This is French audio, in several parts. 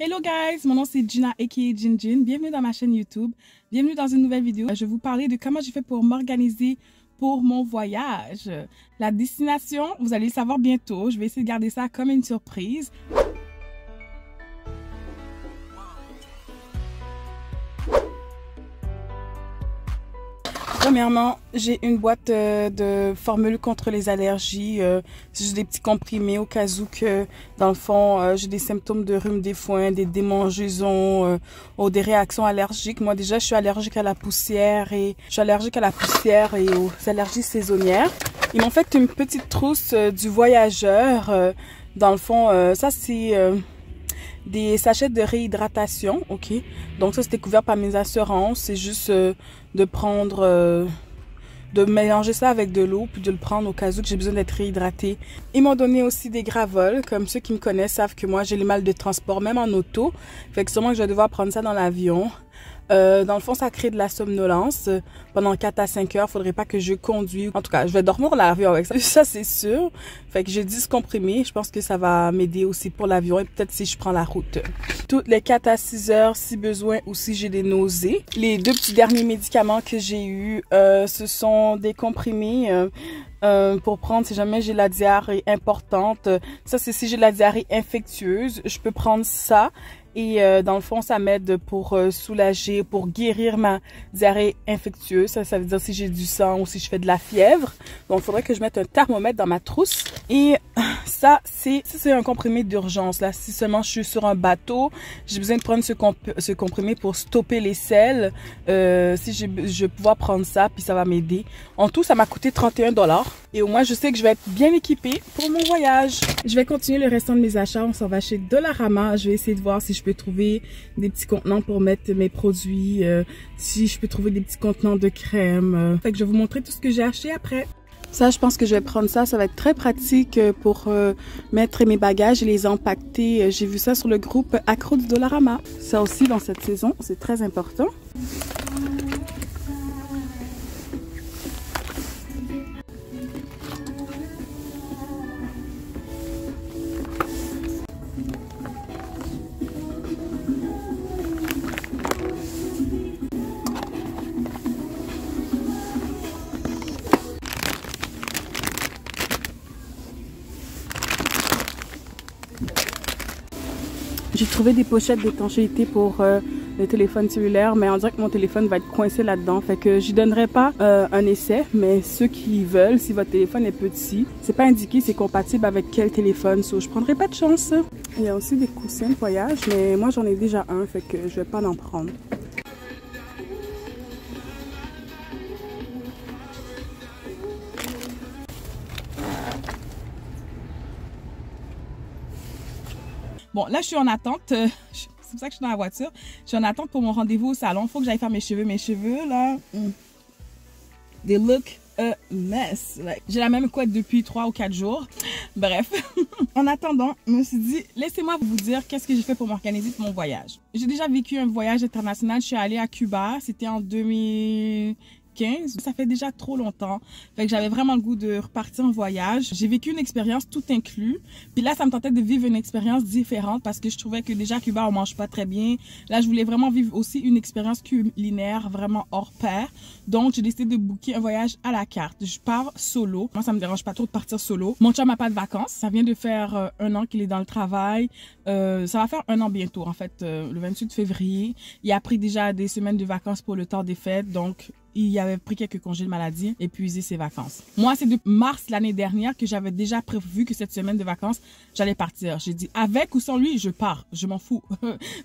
Hello guys, mon nom c'est Gina aka Gin. Bienvenue dans ma chaîne YouTube. Bienvenue dans une nouvelle vidéo. Je vais vous parler de comment j'ai fait pour m'organiser pour mon voyage. La destination, vous allez le savoir bientôt. Je vais essayer de garder ça comme une surprise. Premièrement, j'ai une boîte de formules contre les allergies. J'ai des petits comprimés au cas où que, dans le fond, j'ai des symptômes de rhume des foins, des démangeaisons ou des réactions allergiques. Moi, déjà, je suis allergique à la poussière et aux allergies saisonnières. Ils m'ont fait une petite trousse du voyageur. Dans le fond, ça, c'est des sachets de réhydratation, ok. Donc ça, c'était couvert par mes assurances. C'est juste de prendre, de mélanger ça avec de l'eau, puis de le prendre au cas où que j'ai besoin d'être réhydraté. Ils m'ont donné aussi des gravols, comme ceux qui me connaissent savent que moi, j'ai les mal de transport, même en auto. Fait que sûrement que je vais devoir prendre ça dans l'avion. Dans le fond, ça crée de la somnolence. Pendant 4 à 5 heures, faudrait pas que je conduise. En tout cas, je vais dormir dans l'avion avec ça. Ça, c'est sûr. Fait que j'ai 10 comprimés. Je pense que ça va m'aider aussi pour l'avion et peut-être si je prends la route. Toutes les 4 à 6 heures, si besoin, ou si j'ai des nausées. Les deux petits derniers médicaments que j'ai eus, ce sont des comprimés pour prendre si jamais j'ai la diarrhée importante. Ça, c'est si j'ai la diarrhée infectieuse. Je peux prendre ça. Et dans le fond, ça m'aide pour soulager, pour guérir ma diarrhée infectieuse. Ça veut dire si j'ai du sang ou si je fais de la fièvre. Donc, il faudrait que je mette un thermomètre dans ma trousse. Et ça, c'est un comprimé d'urgence. Là, si seulement je suis sur un bateau, j'ai besoin de prendre ce comprimé pour stopper les selles. Si je vais pouvoir prendre ça, puis ça va m'aider. En tout, ça m'a coûté 31 $. Et au moins, je sais que je vais être bien équipée pour mon voyage. Je vais continuer le restant de mes achats. On s'en va chez Dollarama. Je vais essayer de voir si je peux trouver des petits contenants pour mettre mes produits. Si je peux trouver des petits contenants de crème. Fait que je vais vous montrer tout ce que j'ai acheté après. Ça, je pense que je vais prendre ça. Ça va être très pratique pour mettre mes bagages et les empaqueter. J'ai vu ça sur le groupe Accro du Dollarama. Ça aussi, dans cette saison, c'est très important. J'ai trouvé des pochettes d'étanchéité pour le téléphone cellulaire, mais on dirait que mon téléphone va être coincé là-dedans. Fait que j'y donnerai pas un essai, mais ceux qui veulent, si votre téléphone est petit, c'est pas indiqué c'est compatible avec quel téléphone, so je prendrai pas de chance. Il y a aussi des coussins de voyage, mais moi j'en ai déjà un, fait que je vais pas en prendre. Bon, là, je suis en attente. C'est pour ça que je suis dans la voiture. Je suis en attente pour mon rendez-vous au salon. Il faut que j'aille faire mes cheveux. Mes cheveux, là, they look a mess. Like, j'ai la même couette depuis 3 ou 4 jours. Bref, en attendant, je me suis dit, laissez-moi vous dire qu'est-ce que j'ai fait pour m'organiser pour mon voyage. J'ai déjà vécu un voyage international. Je suis allée à Cuba. C'était en 2015. Ça fait déjà trop longtemps. Fait que j'avais vraiment le goût de repartir en voyage. J'ai vécu une expérience tout inclus. Puis là, ça me tentait de vivre une expérience différente parce que je trouvais que déjà à Cuba, on mange pas très bien. Là, je voulais vraiment vivre aussi une expérience culinaire vraiment hors pair. Donc, j'ai décidé de booker un voyage à la carte. Je pars solo. Moi, ça me dérange pas trop de partir solo. Mon chum n'a pas de vacances. Ça vient de faire 1 an qu'il est dans le travail. Ça va faire 1 an bientôt, en fait, le 28 février. Il a pris déjà des semaines de vacances pour le temps des fêtes. Donc, il avait pris quelques congés de maladie, épuisé ses vacances. Moi, c'est de mars l'année dernière que j'avais déjà prévu que cette semaine de vacances, j'allais partir. J'ai dit, avec ou sans lui, je pars. Je m'en fous.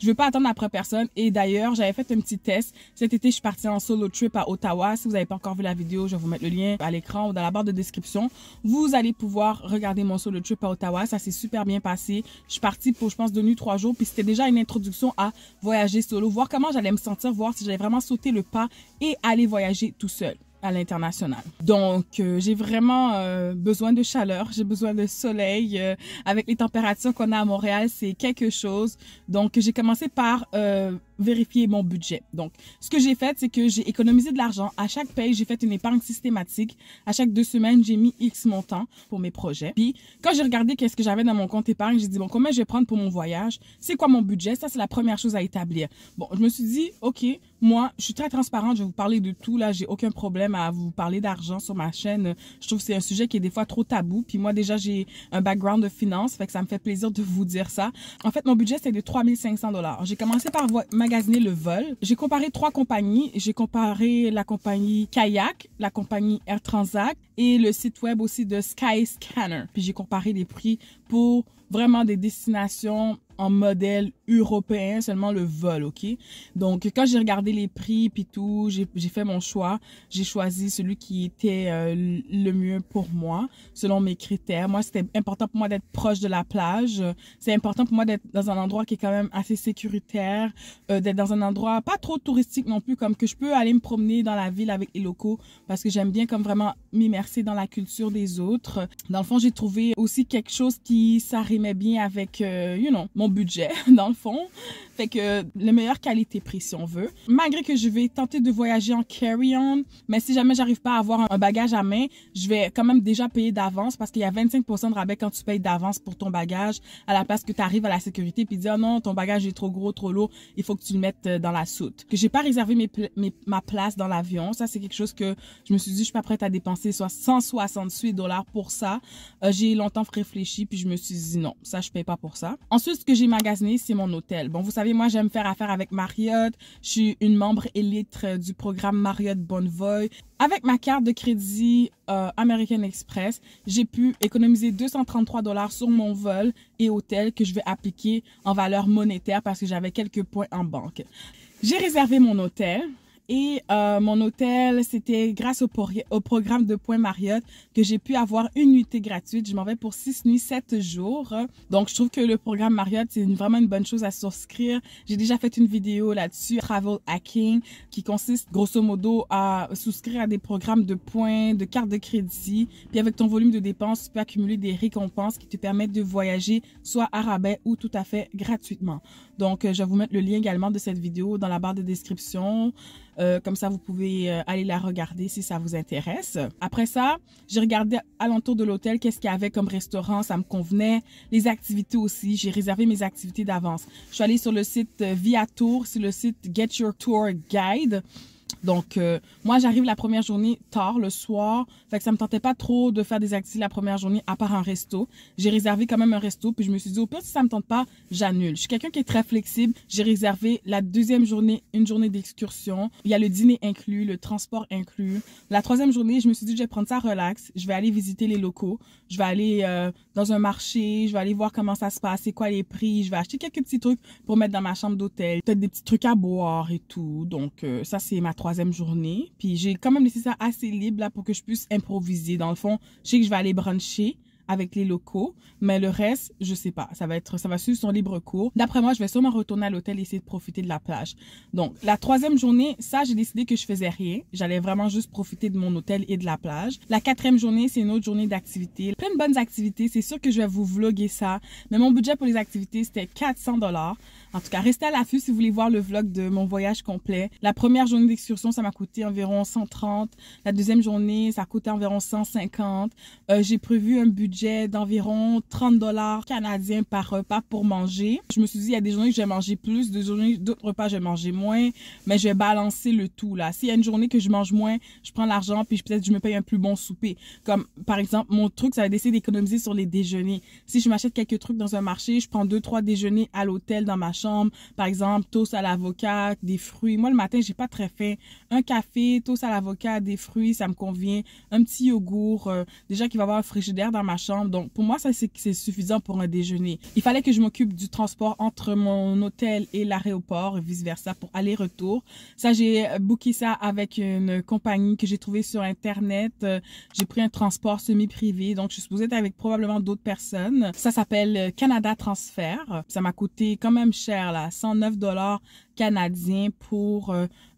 Je veux pas attendre après personne. Et d'ailleurs, j'avais fait un petit test. Cet été, je suis partie en solo trip à Ottawa. Si vous n'avez pas encore vu la vidéo, je vais vous mettre le lien à l'écran ou dans la barre de description. Vous allez pouvoir regarder mon solo trip à Ottawa. Ça s'est super bien passé. Je suis partie pour, je pense, 2 nuits, 3 jours. Puis c'était déjà une introduction à voyager solo, voir comment j'allais me sentir, voir si j'allais vraiment sauter le pas et aller voyager tout seul à l'international. Donc, j'ai vraiment besoin de chaleur, j'ai besoin de soleil. Avec les températures qu'on a à Montréal, c'est quelque chose. Donc, j'ai commencé par vérifier mon budget. Donc, ce que j'ai fait, c'est que j'ai économisé de l'argent. À chaque paye, j'ai fait une épargne systématique. À chaque 2 semaines, j'ai mis X montant pour mes projets. Puis, quand j'ai regardé qu'est-ce que j'avais dans mon compte épargne, j'ai dit, bon, combien je vais prendre pour mon voyage? C'est quoi mon budget? Ça, c'est la première chose à établir. Bon, je me suis dit, OK, moi, je suis très transparente. Je vais vous parler de tout. Là, j'ai aucun problème à vous parler d'argent sur ma chaîne. Je trouve que c'est un sujet qui est des fois trop tabou. Puis moi, déjà, j'ai un background de finance. Fait que ça me fait plaisir de vous dire ça. En fait, mon budget, c'est de 3 500 $. J'ai commencé par magasiner le vol. J'ai comparé 3 compagnies. J'ai comparé la compagnie Kayak, la compagnie Air Transat et le site web aussi de Skyscanner. Puis j'ai comparé les prix pour vraiment des destinations en modèle européen, seulement le vol, OK? Donc, quand j'ai regardé les prix puis tout, j'ai fait mon choix. J'ai choisi celui qui était le mieux pour moi, selon mes critères. Moi, c'était important pour moi d'être proche de la plage. C'est important pour moi d'être dans un endroit qui est quand même assez sécuritaire, d'être dans un endroit pas trop touristique non plus, comme que je peux aller me promener dans la ville avec les locaux, parce que j'aime bien comme vraiment m'immerser dans la culture des autres. Dans le fond, j'ai trouvé aussi quelque chose qui s'arrimait bien avec, mon budget, dans le fond. Fait que la meilleure qualité-prix, si on veut. Malgré que je vais tenter de voyager en carry-on, mais si jamais j'arrive pas à avoir un bagage à main, je vais quand même déjà payer d'avance parce qu'il y a 25% de rabais quand tu payes d'avance pour ton bagage, à la place que tu arrives à la sécurité puis dire, oh non, ton bagage est trop gros, trop lourd, il faut que tu le mettes dans la soute. Que j'ai pas réservé ma place dans l'avion. Ça, c'est quelque chose que je me suis dit, je suis pas prête à dépenser 168 $ pour ça. J'ai longtemps réfléchi puis je me suis dit, non, ça, je paye pas pour ça. Ensuite, ce que j'ai magasiné, c'est mon hôtel. Bon, vous savez, moi, j'aime faire affaire avec Marriott. Je suis une membre élite du programme Marriott Bonvoy. Avec ma carte de crédit American Express, j'ai pu économiser 233 $ sur mon vol et hôtel que je vais appliquer en valeur monétaire parce que j'avais quelques points en banque. J'ai réservé mon hôtel. Et mon hôtel, c'était grâce au programme de points Marriott que j'ai pu avoir une nuitée gratuite. Je m'en vais pour 6 nuits, 7 jours. Donc, je trouve que le programme Marriott, c'est vraiment une bonne chose à souscrire. J'ai déjà fait une vidéo là-dessus, Travel Hacking, qui consiste grosso modo à souscrire à des programmes de points, de cartes de crédit. Puis avec ton volume de dépenses, tu peux accumuler des récompenses qui te permettent de voyager soit à rabais ou tout à fait gratuitement. Donc, je vais vous mettre le lien également de cette vidéo dans la barre de description. Comme ça, vous pouvez aller la regarder si ça vous intéresse. Après ça, j'ai regardé alentour de l'hôtel qu'est-ce qu'il y avait comme restaurant, ça me convenait. Les activités aussi, j'ai réservé mes activités d'avance. Je suis allée sur le site Viator, sur le site Get Your Tour Guide. Donc, moi, j'arrive la première journée tard, le soir. Fait que ça me tentait pas trop de faire des activités la première journée, à part un resto. J'ai réservé quand même un resto, puis je me suis dit, au pire, si ça me tente pas, j'annule. Je suis quelqu'un qui est très flexible. J'ai réservé la deuxième journée, une journée d'excursion. Il y a le dîner inclus, le transport inclus. La troisième journée, je me suis dit, je vais prendre ça relax. Je vais aller visiter les locaux. Je vais aller dans un marché. Je vais aller voir comment ça se passe, c'est quoi les prix. Je vais acheter quelques petits trucs pour mettre dans ma chambre d'hôtel. Peut-être des petits trucs à boire et tout. Donc, ça, c'est ma troisième journée. Puis j'ai quand même laissé ça assez libre là pour que je puisse improviser. Dans le fond, je sais que je vais aller bruncher avec les locaux, mais le reste, je sais pas. Ça va suivre son libre cours. D'après moi, je vais sûrement retourner à l'hôtel et essayer de profiter de la plage. Donc, la troisième journée, ça, j'ai décidé que je faisais rien. J'allais vraiment juste profiter de mon hôtel et de la plage. La quatrième journée, c'est une autre journée d'activité. Plein de bonnes activités. C'est sûr que je vais vous vlogger ça. Mais mon budget pour les activités, c'était 400 $. En tout cas, restez à l'affût si vous voulez voir le vlog de mon voyage complet. La première journée d'excursion, ça m'a coûté environ 130. La deuxième journée, ça a coûté environ 150. J'ai prévu un budget d'environ 30 $ canadiens par repas pour manger. Je me suis dit, il y a des journées que je vais manger plus, d'autres repas, je vais manger moins, mais je vais balancer le tout, là. S'il y a une journée que je mange moins, je prends l'argent, puis peut-être je me paye un plus bon souper. Comme, par exemple, mon truc, ça va d'essayer d'économiser sur les déjeuners. Si je m'achète quelques trucs dans un marché, je prends 2-3 déjeuners à l'hôtel dans ma chambre. Par exemple, toast à l'avocat, des fruits. Moi, le matin, j'ai pas très faim. Un café, toast à l'avocat, des fruits, ça me convient. Un petit yogourt, déjà qu'il va y avoir un frigidaire dans ma chambre. Donc, pour moi, ça, c'est suffisant pour un déjeuner. Il fallait que je m'occupe du transport entre mon hôtel et l'aéroport et vice-versa pour aller-retour. Ça, j'ai booké ça avec une compagnie que j'ai trouvée sur Internet. J'ai pris un transport semi-privé. Donc, je suis supposée être avec probablement d'autres personnes. Ça s'appelle Canada Transfer. Ça m'a coûté quand même cher, là, 109 $ canadiens pour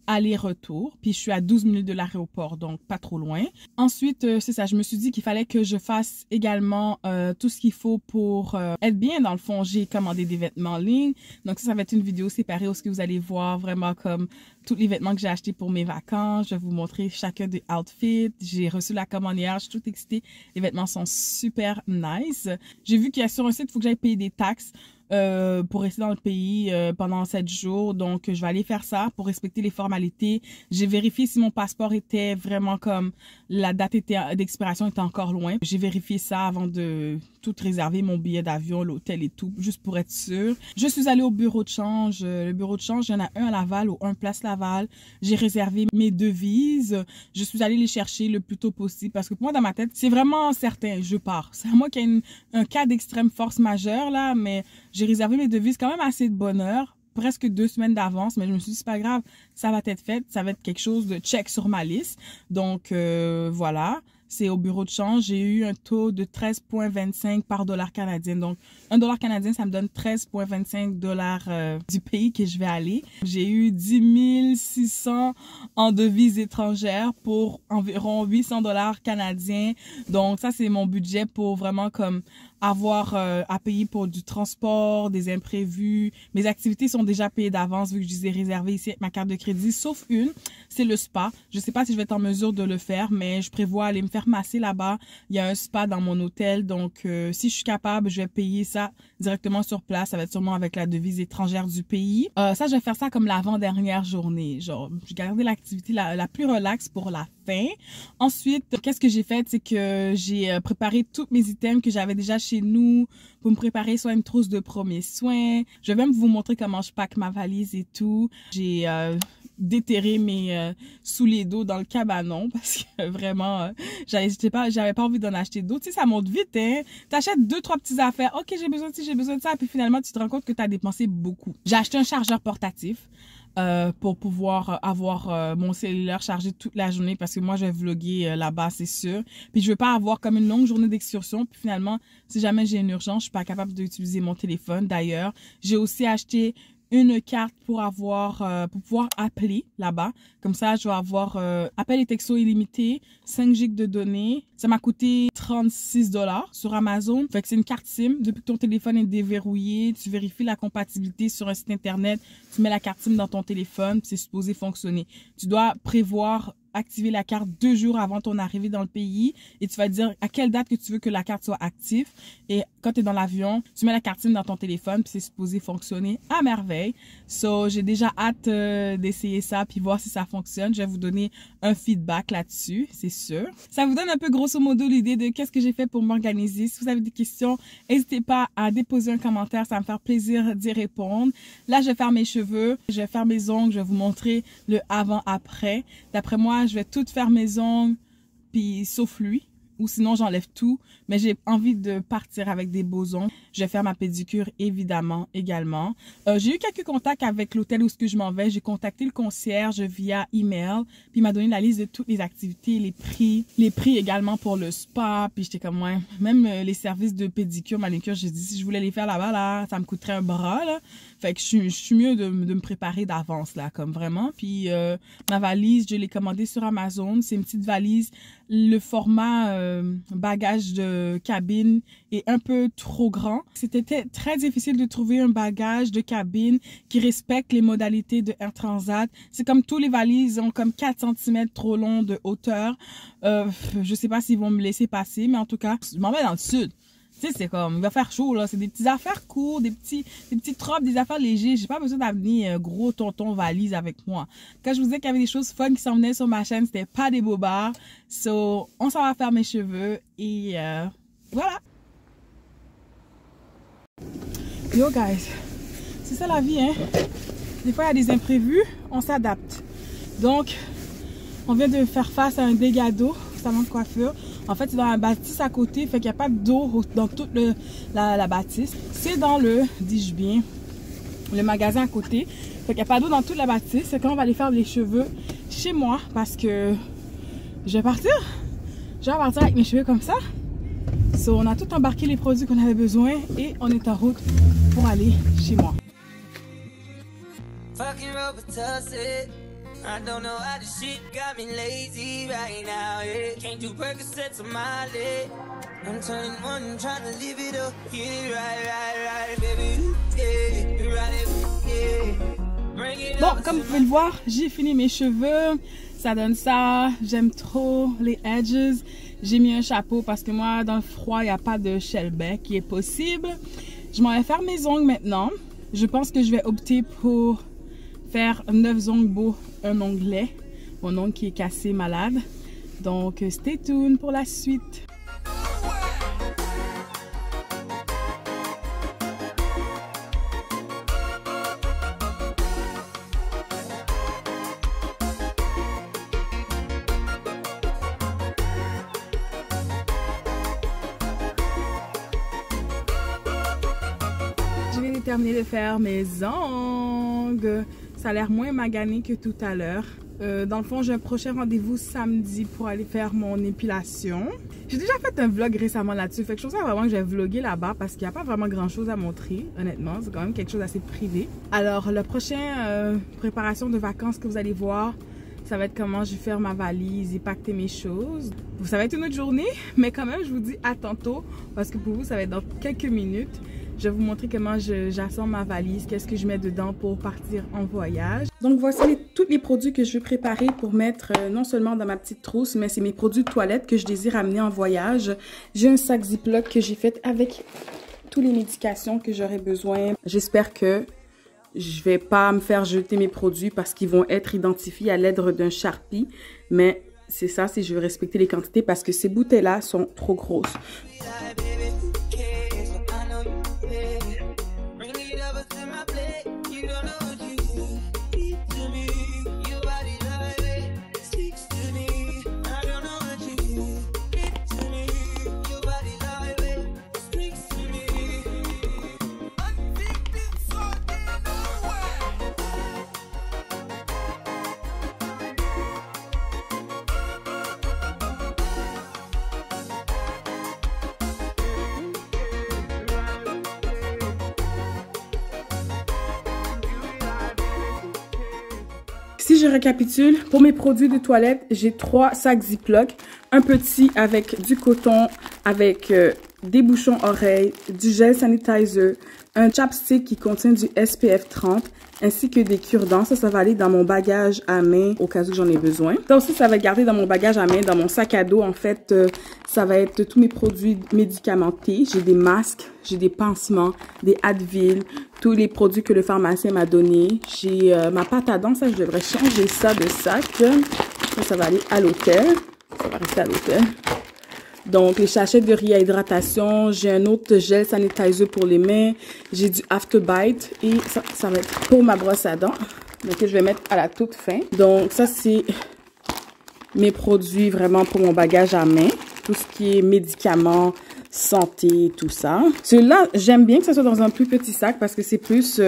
aller-retour. Puis je suis à 12 minutes de l'aéroport, donc pas trop loin. Ensuite, c'est ça, je me suis dit qu'il fallait que je fasse également tout ce qu'il faut pour être bien. Dans le fond, j'ai commandé des vêtements en ligne. Donc ça va être une vidéo séparée où ce que vous allez voir vraiment comme tous les vêtements que j'ai achetés pour mes vacances. Je vais vous montrer chacun des outfits. J'ai reçu la commande hier, je suis toute excitée. Les vêtements sont super nice. J'ai vu qu'il y a sur un site, il faut que j'aille payer des taxes pour rester dans le pays pendant 7 jours. Donc, je vais aller faire ça pour respecter les formalités. J'ai vérifié si mon passeport était vraiment comme la date d'expiration était encore loin. J'ai vérifié ça avant de tout réserver, mon billet d'avion, l'hôtel et tout, juste pour être sûre. Je suis allée au bureau de change. Le bureau de change, il y en a un à Laval ou un Place Laval. J'ai réservé mes devises. Je suis allée les chercher le plus tôt possible parce que pour moi, dans ma tête, c'est vraiment certain, je pars. C'est à moi qu'il y a un cas d'extrême force majeure là, mais j'ai réservé mes devises quand même assez de bonne heure, presque 2 semaines d'avance, mais je me suis dit, c'est pas grave, ça va être fait, ça va être quelque chose de check sur ma liste. Donc, voilà, c'est au bureau de change. J'ai eu un taux de 13,25 par dollar canadien. Donc, un dollar canadien, ça me donne 13,25 dollars du pays que je vais aller. J'ai eu 10 600 en devises étrangères pour environ 800 dollars canadiens. Donc, ça, c'est mon budget pour vraiment comme avoir à payer pour du transport, des imprévus. Mes activités sont déjà payées d'avance vu que je les ai réservées ici avec ma carte de crédit, sauf une, c'est le spa. Je sais pas si je vais être en mesure de le faire, mais je prévois aller me faire masser là-bas. Il y a un spa dans mon hôtel, donc si je suis capable, je vais payer ça directement sur place. Ça va être sûrement avec la devise étrangère du pays. Ça, je vais faire ça comme l'avant-dernière journée. Genre, j'ai gardé l'activité la plus relaxe pour la fin. Ensuite, qu'est-ce que j'ai fait? C'est que j'ai préparé tous mes items que j'avais déjà chez nous pour me préparer soit une trousse de premiers soins. Je vais même vous montrer comment je pack ma valise et tout. J'ai déterré mes souliers d'eau dans le cabanon parce que vraiment, j'avais pas envie d'en acheter d'autres. Tu sais, ça monte vite, hein. T'achètes 2-3 petites affaires. OK, j'ai besoin de ça, j'ai besoin de ça. Puis finalement, tu te rends compte que tu as dépensé beaucoup. J'ai acheté un chargeur portatif. Pour pouvoir avoir mon cellulaire chargé toute la journée parce que moi je vais vlogger là-bas, c'est sûr. Puis je veux pas avoir comme une longue journée d'excursion. Puis finalement, si jamais j'ai une urgence, je suis pas capable d'utiliser mon téléphone. D'ailleurs, j'ai aussi acheté une carte pour pouvoir appeler là-bas. Comme ça, je vais avoir appel et texto illimité, 5 gigs de données. Ça m'a coûté 36 dollars sur Amazon. Fait que c'est une carte SIM. Depuis que ton téléphone est déverrouillé, tu vérifies la compatibilité sur un site internet, tu mets la carte SIM dans ton téléphone, puis c'est supposé fonctionner. Tu dois prévoir activer la carte 2 jours avant ton arrivée dans le pays et tu vas dire à quelle date que tu veux que la carte soit active. Et quand tu es dans l'avion, tu mets la carte SIM dans ton téléphone puis c'est supposé fonctionner à merveille. So, j'ai déjà hâte d'essayer ça puis voir si ça fonctionne. Je vais vous donner un feedback là-dessus, c'est sûr. Ça vous donne un peu grosso modo l'idée de qu'est-ce que j'ai fait pour m'organiser. Si vous avez des questions, n'hésitez pas à déposer un commentaire, ça va me faire plaisir d'y répondre. Là, je vais faire mes cheveux, je vais faire mes ongles, je vais vous montrer le avant-après. D'après moi, je vais tout faire mes ongles, puis sauf lui, ou sinon j'enlève tout, mais j'ai envie de partir avec des beaux ongles. Je vais faire ma pédicure évidemment également. J'ai eu quelques contacts avec l'hôtel où je m'en vais. J'ai contacté le concierge via email, puis il m'a donné la liste de toutes les activités, les prix également pour le spa, puis j'étais comme ouais, même les services de pédicure, manicure, j'ai dit si je voulais les faire là-bas là, ça me coûterait un bras là. Fait que je suis mieux de me préparer d'avance là, comme vraiment. Puis ma valise, je l'ai commandée sur Amazon. C'est une petite valise. Le format bagage de cabine est un peu trop grand. C'était très difficile de trouver un bagage de cabine qui respecte les modalités de Air Transat. C'est comme tous les valises ont comme 4 cm trop long de hauteur. Je sais pas s'ils vont me laisser passer, mais en tout cas, je m'en vais dans le sud. Tu sais, c'est comme, il va faire chaud, là. C'est des petites affaires courtes, des petites robes, des affaires légères. J'ai pas besoin d'amener un gros tonton valise avec moi. Quand je vous disais qu'il y avait des choses fun qui s'en venaient sur ma chaîne, c'était pas des bobards. So, on s'en va faire mes cheveux et voilà. Yo, guys. C'est ça la vie, hein. Des fois, il y a des imprévus, on s'adapte. Donc, on vient de faire face à un dégât d'eau, salon de coiffure. En fait, c'est dans la bâtisse à côté, fait qu'il n'y a pas d'eau dans toute la bâtisse. C'est dans dis-je bien, le magasin à côté. Fait qu'il n'y a pas d'eau dans toute la bâtisse. C'est quand on va aller faire les cheveux chez moi parce que je vais partir. Je vais partir avec mes cheveux comme ça. So, on a tout embarqué les produits qu'on avait besoin et on est en route pour aller chez moi. I don't know how this shit got me lazy right now, yeah. Can't do Percocets on my leg. I'm turning one, trying to live it up. Yeah, right, baby. Yeah, right, yeah. Bring it Bon, up comme to vous pouvez le voir, j'ai fini mes cheveux. Ça donne ça. J'aime trop les edges. J'ai mis un chapeau parce que moi, dans le froid, il n'y a pas de shellback qui est possible. Je m'en vais faire mes ongles maintenant. Je pense que je vais opter pour faire 9 ongles beaux, un onglet. Mon ongle qui est cassé, malade. Donc, stay tuned pour la suite. Je viens de terminer de faire mes ongles. Ça a l'air moins magané que tout à l'heure. Dans le fond, j'ai un prochain rendez-vous samedi pour aller faire mon épilation. J'ai déjà fait un vlog récemment là-dessus. Fait que je trouve ça vraiment que je vais vlogger là-bas parce qu'il n'y a pas vraiment grand-chose à montrer, honnêtement. C'est quand même quelque chose d'assez privé. Alors, la prochaine préparation de vacances que vous allez voir, ça va être comment je vais faire ma valise et pacter mes choses. Ça va être une autre journée, mais quand même, je vous dis à tantôt parce que pour vous, ça va être dans quelques minutes. Je vais vous montrer comment j'assemble ma valise, qu'est-ce que je mets dedans pour partir en voyage. Donc voici tous les produits que je vais préparer pour mettre non seulement dans ma petite trousse, mais c'est mes produits de toilette que je désire amener en voyage. J'ai un sac Ziploc que j'ai fait avec toutes les médications que j'aurai besoin. J'espère que je vais pas me faire jeter mes produits parce qu'ils vont être identifiés à l'aide d'un Sharpie. Mais c'est ça, si je veux respecter les quantités parce que ces bouteilles-là sont trop grosses. Si je récapitule, pour mes produits de toilette, j'ai 3 sacs Ziploc. Un petit avec du coton, avec des bouchons oreilles, du gel sanitizer, un chapstick qui contient du SPF 30, ainsi que des cure-dents. Ça va aller dans mon bagage à main au cas où j'en ai besoin. Ça aussi, ça va être gardé dans mon bagage à main, dans mon sac à dos. En fait, ça va être tous mes produits médicamentés. J'ai des masques, j'ai des pansements, des Advil, tous les produits que le pharmacien m'a donné. J'ai ma pâte à dents, ça, je devrais changer ça de sac. Ça va aller à l'hôtel. Ça va rester à l'hôtel. Donc, les sachets de riz à hydratation. J'ai un autre gel sanitizer pour les mains. J'ai du Afterbite. Et ça va être pour ma brosse à dents. Donc, que je vais mettre à la toute fin. Donc, ça, c'est mes produits vraiment pour mon bagage à main. Tout ce qui est médicaments, santé, tout ça. Celui-là, j'aime bien que ça soit dans un plus petit sac parce que c'est plus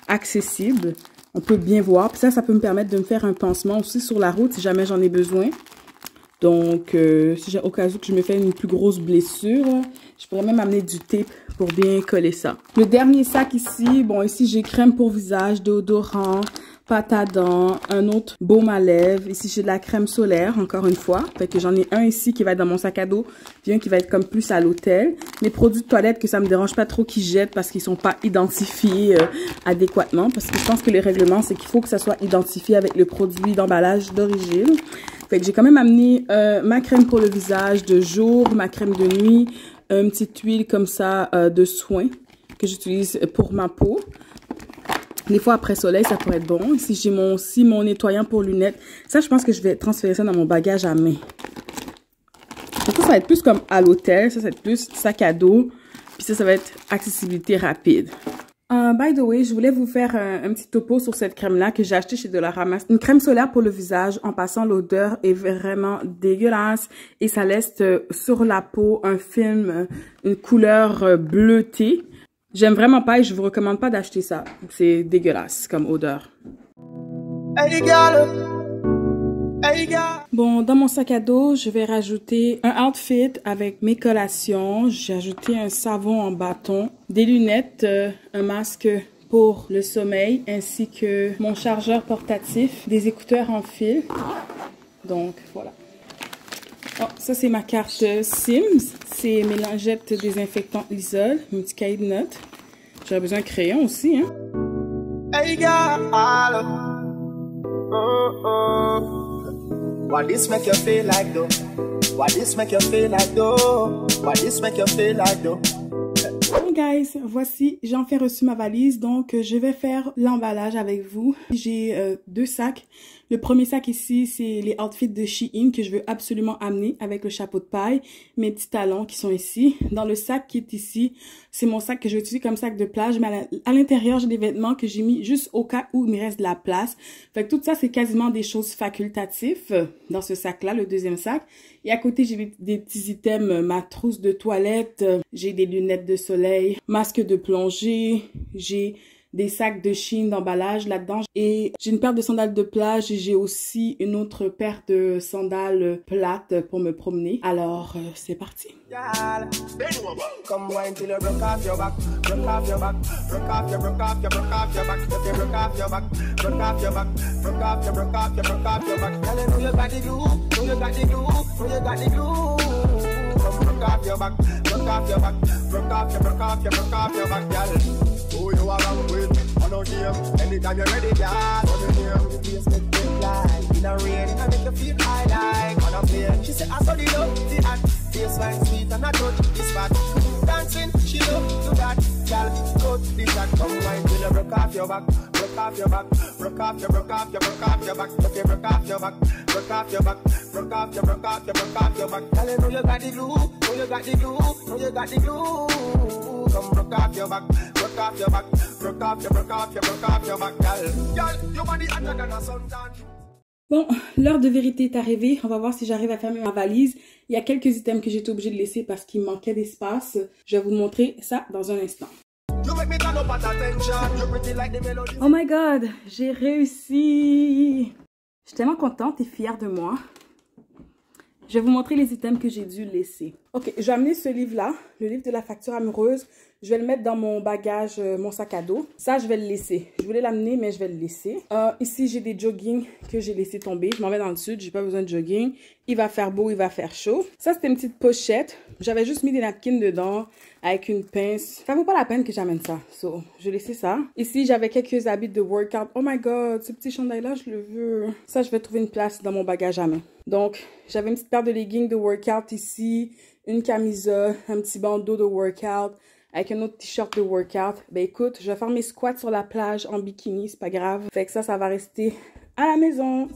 accessible. On peut bien voir. Puis ça peut me permettre de me faire un pansement aussi sur la route si jamais j'en ai besoin. Donc, si j'ai au cas où que je me fais une plus grosse blessure, je pourrais même amener du tape pour bien coller ça. Le dernier sac ici, bon, ici j'ai crème pour visage, déodorant, pâte à dents, un autre baume à lèvres. Ici j'ai de la crème solaire, encore une fois. Fait que j'en ai un ici qui va être dans mon sac à dos, puis un qui va être comme plus à l'hôtel. Mes produits de toilette que ça me dérange pas trop qu'ils jettent parce qu'ils sont pas identifiés adéquatement. Parce que je pense que les règlements, c'est qu'il faut que ça soit identifié avec le produit d'emballage d'origine. Fait que j'ai quand même amené ma crème pour le visage de jour, ma crème de nuit, une petite huile comme ça de soin que j'utilise pour ma peau. Des fois, après soleil, ça pourrait être bon. Ici, j'ai mon nettoyant pour lunettes. Ça, je pense que je vais transférer ça dans mon bagage à main. Donc, ça va être plus comme à l'hôtel. Ça va être plus sac à dos. Puis ça va être accessibilité rapide. By the way, je voulais vous faire un petit topo sur cette crème-là que j'ai achetée chez Dollarama. Une crème solaire pour le visage. En passant, l'odeur est vraiment dégueulasse. Et ça laisse sur la peau un film, une couleur bleutée. J'aime vraiment pas et je vous recommande pas d'acheter ça. C'est dégueulasse comme odeur. Bon, dans mon sac à dos, je vais rajouter un outfit avec mes collations. J'ai ajouté un savon en bâton, des lunettes, un masque pour le sommeil, ainsi que mon chargeur portatif, des écouteurs en fil. Donc, voilà. Oh, ça, c'est ma carte Sims. C'est mes lingettes désinfectantes Lysol, mon petit cahier de notes. J'aurais besoin de crayon aussi, hein. Hey, girl. What this make you feel like, though? What this make you feel like, though? What this make you feel like, though? Bon guys, voici, j'ai enfin reçu ma valise, donc je vais faire l'emballage avec vous. J'ai 2 sacs. Le premier sac ici, c'est les outfits de Shein que je veux absolument amener avec le chapeau de paille, mes petits talons qui sont ici. Dans le sac qui est ici, c'est mon sac que je vais utiliser comme sac de plage, mais à l'intérieur, j'ai des vêtements que j'ai mis juste au cas où il me reste de la place. Fait que tout ça, c'est quasiment des choses facultatives dans ce sac-là, le deuxième sac. Et à côté, j'ai des petits items, ma trousse de toilette, j'ai des lunettes de soleil, masque de plongée, j'ai des sacs de Shein d'emballage là-dedans. Et j'ai une paire de sandales de plage et j'ai aussi une autre paire de sandales plates pour me promener. Alors, c'est parti. Who you are wrong with? I know game. Anytime you're ready, girl. When you hear the bass make me fly. In the rain, I make you feel high like on a plane. She say I saw the love, the act. Taste wine sweet and I touch this fat. Dancing, she love to that. Girl, go to the track. Come wine till you broke off your back. Broke off your back. Broke off your, broke off your, broke off your back. Okay, broke off your back. Broke off your back. Broke off your, broke off your, broke off your back. Girl, you know you got the glue. Know you got the glue. Know you got the glue. Come broke off your back. Broke off your back. Broke off your, broke off your, broke off your back. Girl, your body hotter than a suntan. Bon, l'heure de vérité est arrivée. On va voir si j'arrive à fermer ma valise. Il y a quelques items que j'étais obligée de laisser parce qu'il manquait d'espace. Je vais vous montrer ça dans un instant. Oh my god, j'ai réussi! Je suis tellement contente et fière de moi. Je vais vous montrer les items que j'ai dû laisser. Ok, je vais amener ce livre-là, le livre de la facture amoureuse. Je vais le mettre dans mon bagage, mon sac à dos. Ça, je vais le laisser. Je voulais l'amener, mais je vais le laisser. Ici, j'ai des jogging que j'ai laissé tomber. Je m'en vais dans le sud, j'ai pas besoin de jogging. Il va faire beau, il va faire chaud. Ça, c'était une petite pochette. J'avais juste mis des napkins dedans avec une pince. Ça vaut pas la peine que j'amène ça. So, je vais laisser ça. Ici, j'avais quelques habits de workout. Oh my god, ce petit chandail-là, je le veux. Ça, je vais trouver une place dans mon bagage à main. Donc, j'avais une petite paire de leggings de workout ici, une camisole, un petit bandeau de workout, avec un autre t-shirt de workout. Ben écoute, je vais faire mes squats sur la plage en bikini, c'est pas grave. Fait que ça va rester à la maison.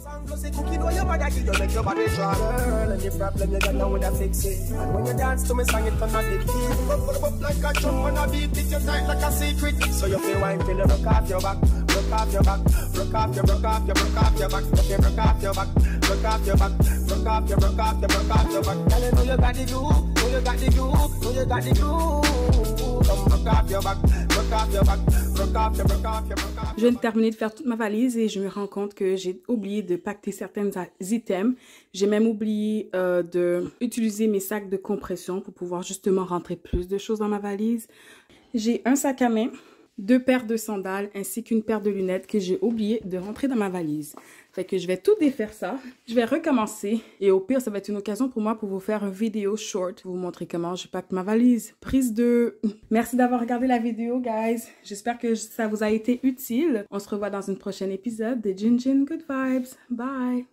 Je viens de terminer de faire toute ma valise et je me rends compte que j'ai oublié de pacter certains items. J'ai même oublié d'utiliser mes sacs de compression pour pouvoir justement rentrer plus de choses dans ma valise. J'ai un sac à main, 2 paires de sandales ainsi qu'une paire de lunettes que j'ai oublié de rentrer dans ma valise. Fait que je vais tout défaire ça. Je vais recommencer et au pire, ça va être une occasion pour moi pour vous faire une vidéo short pour vous montrer comment je pacte ma valise. Prise 2. Merci d'avoir regardé la vidéo, guys. J'espère que ça vous a été utile. On se revoit dans une prochaine épisode de Jin Jin Good Vibes. Bye!